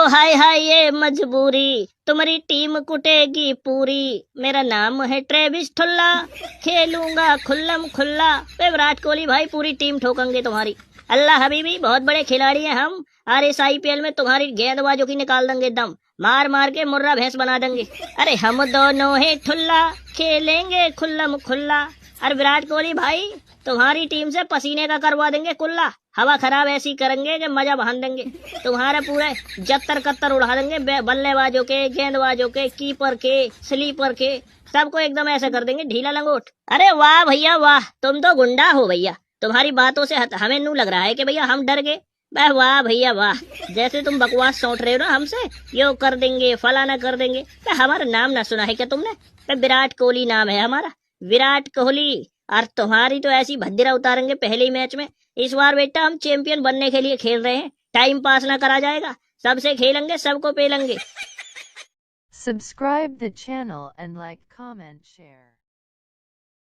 हाय हाय ये मजबूरी, तुम्हारी टीम कुटेगी पूरी। मेरा नाम है ट्रेविस ठुल्ला, खेलूंगा खुल्लम खुल्ला। विराट कोहली भाई पूरी टीम ठोकेंगे तुम्हारी। अल्लाह हबीबी बहुत बड़े खिलाड़ी हैं हम। और इस आईपीएल में तुम्हारी गेंदबाजों की निकाल देंगे दम, मार मार के मुर्रा भैंस बना देंगे। अरे हम दोनों है ठुल्ला, खेलेंगे खुल्लम खुल्ला। अरे विराट कोहली भाई तुम्हारी टीम से पसीने का करवा देंगे कुल्ला। हवा खराब ऐसी करेंगे कि मजा बहान देंगे। तुम्हारे पूरे जत्तर कत्तर उड़ा देंगे, बल्लेबाजों के, गेंदबाजों के, कीपर के, स्लीपर के, सबको एकदम ऐसे कर देंगे ढीला लंगोट। अरे वाह भैया वाह, तुम तो गुंडा हो भैया। तुम्हारी बातों से हमें नू लग रहा है कि भैया हम डर गए। वाह भैया वाह, जैसे तुम बकवास सौंट रहे हो ना हमसे, यो कर देंगे फलाना कर देंगे। हमारा नाम ना सुना है क्या तुमने? विराट कोहली नाम है हमारा, विराट कोहली। और तुम्हारी तो ऐसी भद्दिरा उतारेंगे पहले ही मैच में। इस बार बेटा हम चैंपियन बनने के लिए खेल रहे हैं, टाइम पास ना करा जाएगा। सबसे खेलेंगे, सबको पेलेंगे। Subscribe the channel and like, comment, share.